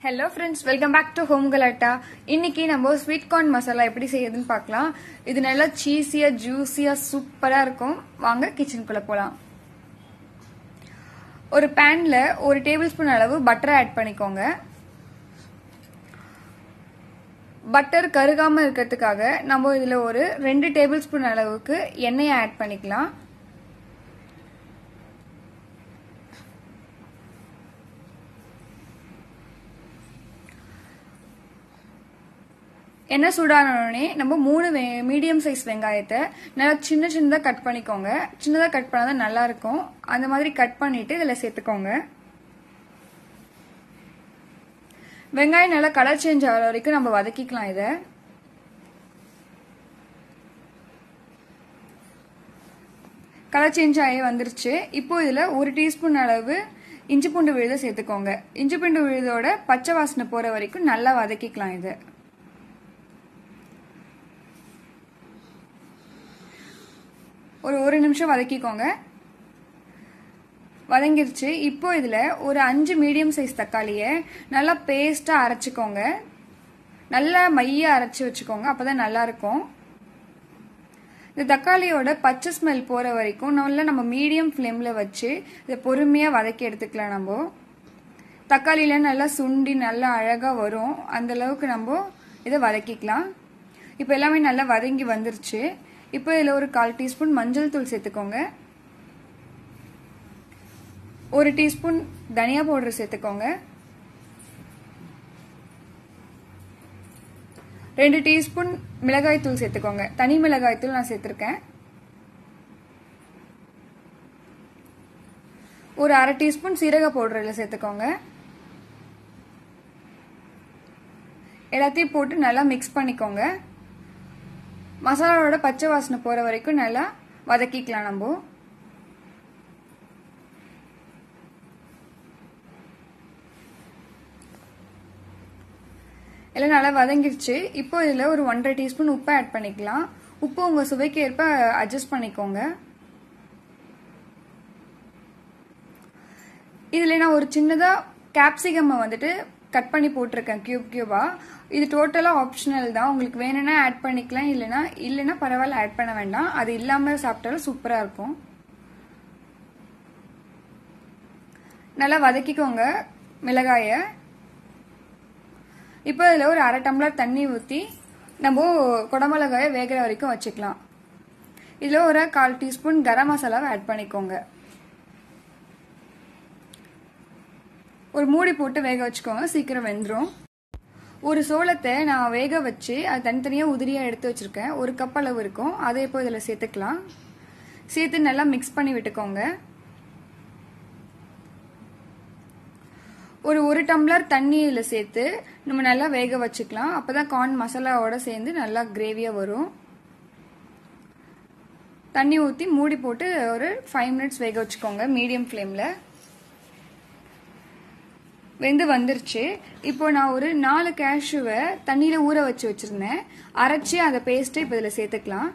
Hello friends, welcome back to Home Galattaa. இன்னைக்கு நம்ம sweet corn masala எப்படி செய்யறதுன்னு பார்க்கலாம். இது நல்லா cheesy-ஆ, juicy-ஆ, சூப்பரா இருக்கும். வாங்க கிச்சனுக்குள்ள போலாம். ஒரு panல 1 tablespoon அளவு butter add பண்ணிக்கோங்க. பட்டர் கருகாம இருக்கிறதுக்காக நம்ம இதுல ஒரு 2 tablespoon அளவுக்கு எண்ணெய் ஆட் பண்ணிக்கலாம். எண்ணெய் சூடானோடனே நம்ம 3 மீடியம் சைஸ் வெங்காயத்தை நல்லா சின்னதா கட் பண்ணிக்கோங்க. சின்னதா கட் பண்ணாதான் நல்லா இருக்கும். அந்த மாதிரி கட் பண்ணிட்டு இதுல சேர்த்துக்கோங்க. வெங்காயம் நல்லா கலர் சேஞ்ச் ஆகிற வரைக்கும் நம்ம வதக்கிக்கலாம். இத கலர் சேஞ்ச் ஆகி வந்துருச்சு. இப்போ இதுல 1 டீஸ்பூன் அளவு இஞ்சி பூண்டு விழுதை சேர்த்துக்கோங்க. இஞ்சி பூண்டு விழுதோட பச்சை வாசனை போற வரைக்கும் நல்லா வதக்கிக்கலாம். இதை ஒரு நிமிஷம் வதக்கிக்கோங்க. வதங்கிருச்சு. இப்போ இதுல ஒரு 5 மீடியம் சைஸ் தக்காளியை நல்லா பேஸ்டா அரைச்சுக்கோங்க. நல்லா மையா அரைச்சு வச்சுக்கோங்க. அப்பதான் நல்லா இருக்கும். இந்த தக்காளியோட பச்சை ஸ்மெல் போற வரைக்கும் நல்லா நம்ம மீடியம் ஃப்ளேம்ல வச்சு இதை பொறுமையா வதக்கி எடுத்துக்கலாம். நம்ம தக்காளியில நல்லா சுண்டி நல்லா அழகா வரும். அந்த அளவுக்கு நம்ம இதை வதக்கிக்கலாம். இப்போ எல்லாமே நல்லா வதங்கி வந்துருச்சு. இப்போ இதுல ஒரு 1/4 டீஸ்பூன் மஞ்சள் தூள் சேர்த்துக்கோங்க. 1 டீஸ்பூன் தனியா பவுடர் சேர்த்துக்கோங்க. 2 டீஸ்பூன் மிளகாய் தூள் சேர்த்துக்கோங்க. தனி மிளகாய் தூள் நான் சேர்த்திருக்கேன். ஒரு 1/2 டீஸ்பூன் சீரக பவுடர் இதுல சேர்த்துக்கோங்க. எல்லாத்தையும் போட்டு நல்லா மிக்ஸ் பண்ணிக்கோங்க. மசாலாவோட பச்சை வாசனை போற வரைக்கும் நல்லா வதக்கிக்கலாம். நம்ம எல்லாம் நல்லா வதங்கிருச்சு. இப்போ இதுல ஒரு 1/2 டீஸ்பூன் உப்பு ஆட் பண்ணிக்கலாம். உப்பு உங்க சுவைக்கு ஏற்ப அட்ஜஸ்ட் பண்ணிக்கோங்க. இதுல நான் ஒரு சின்னதா கேப்சிகம் வந்துட்டு கட் பண்ணி போட்டிருக்கேன் கியூபா. இது டோட்டலா ஆப்ஷனல் தான். உங்களுக்கு வேணும்னா ஆட் பண்ணிக்கலாம். இல்லைன்னா பரவாயில்ல, ஆட் பண்ண வேண்டாம். அது இல்லாம சாப்பிட்டாலும் சூப்பரா இருக்கும். நல்லா வதக்கிக்கோங்க மிளகாய. இப்போ இதுல ஒரு 1/2 டம்ளர் தண்ணி ஊத்தி நம்ம குடமிளகாய வேகிற வரைக்கும் வச்சுக்கலாம். இதுல ஒரு 1/4 டீஸ்பூன் கரம் மசாலாவை ஆட் பண்ணிக்கோங்க. ஒரு மூடி போட்டு வேக வச்சுக்கோங்க. சீக்கிரம் வெந்துடும். ஒரு சோளத்தை நான் வேக வச்சு அது தனித்தனியா உதிரியா எடுத்து வச்சிருக்கேன். 1 கப் அளவு இருக்கும். அதை இப்போ இதுல சேர்த்துக்கலாம். சேர்த்து நல்லா மிக்ஸ் பண்ணி விட்டுக்கோங்க. ஒரு டம்ளர் தண்ணி இதுல சேர்த்து நம்ம நல்லா வேக வச்சுக்கலாம். அப்பதான் கார்ன் மசாலாவோட சேர்ந்து நல்லா கிரேவியா வரும். தண்ணி ஊத்தி மூடி போட்டு ஒரு 5 மினிட்ஸ் வேக வச்சுக்கோங்க மீடியம் ஃப்ளேம்ல. வெந்து வந்துருச்சு. இப்போ நான் ஒரு 4 கேஷ்யூவை தண்ணியில ஊற வச்சு வச்சிருந்தேன். அரைச்சி அந்த பேஸ்ட் இப்ப இதுல சேர்த்துக்கலாம்.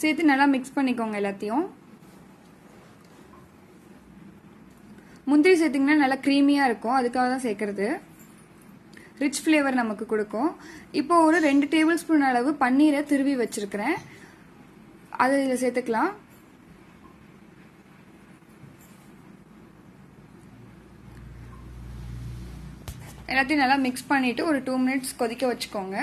சேர்த்து நல்லா மிக்ஸ் பண்ணிக்கோங்க எல்லாத்தையும். முந்திரி சேர்த்தீங்கன்னா நல்லா கிரீமியா இருக்கும். அதுக்காக தான் சேர்க்கறது. ரிச் ஃபிளேவர் நமக்கு கொடுக்கும். இப்போ ஒரு 2 டேபிள் ஸ்பூன் அளவு பன்னீரை திருவி வச்சிருக்கிறேன். அதை இதுல சேர்த்துக்கலாம். எல்லாத்தையும் நல்லா மிக்ஸ் பண்ணிட்டு ஒரு 2 மினிட்ஸ் கொதிக்க வச்சுக்கோங்க.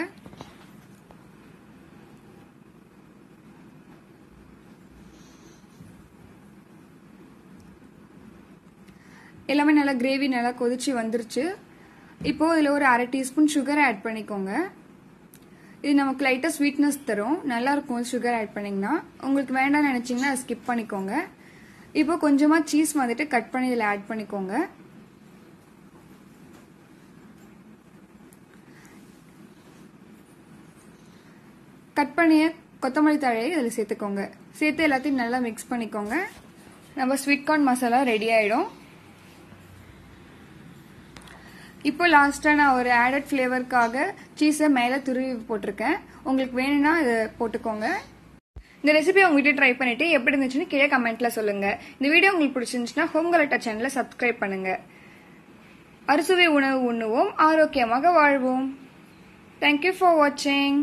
எல்லாமே நல்லா கிரேவி நல்லா கொதிச்சு வந்துருச்சு. இப்போ இதுல ஒரு 1/2 டீஸ்பூன் சுகர் ஆட் பண்ணிக்கோங்க. இது நமக்கு லைட்டா ஸ்வீட்னஸ் தரும். நல்லா இருக்கும் சுகர் ஆட் பண்ணீங்கன்னா. உங்களுக்கு வேண்டாம்னு நினைச்சீங்கன்னா ஸ்கிப் பண்ணிக்கோங்க. இப்போ கொஞ்சமா சீஸ் வந்துட்டு கட் பண்ணி இதுல ஆட் பண்ணிக்கோங்க. கட் பண்ணிய கொத்தமல்லி தழையை இதில் சேர்த்துக்கோங்க. சேர்த்து எல்லாத்தையும் நல்லா மிக்ஸ் பண்ணிக்கோங்க. நம்ம ஸ்வீட் கார்ன் மசாலா ரெடி ஆயிடும். இப்போ லாஸ்டா நான் ஒரு ஆடட் ஃபிளேவருக்காக சீஸை மேலே துருவி போட்டிருக்கேன். உங்களுக்கு வேணும்னா இதை போட்டுக்கோங்க. இந்த ரெசிபி உங்க வீட்டில் ட்ரை பண்ணிட்டு எப்படி இருந்துச்சுன்னு கீழே கமெண்ட்ல சொல்லுங்க. இந்த வீடியோ உங்களுக்கு பிடிச்சிருந்துச்சுன்னா ஹோம் கலட்டா சேனலை சப்ஸ்கிரைப் பண்ணுங்க. அறுசுவை உணவு உண்ணுவோம், ஆரோக்கியமாக வாழ்வோம். Thank you for watching.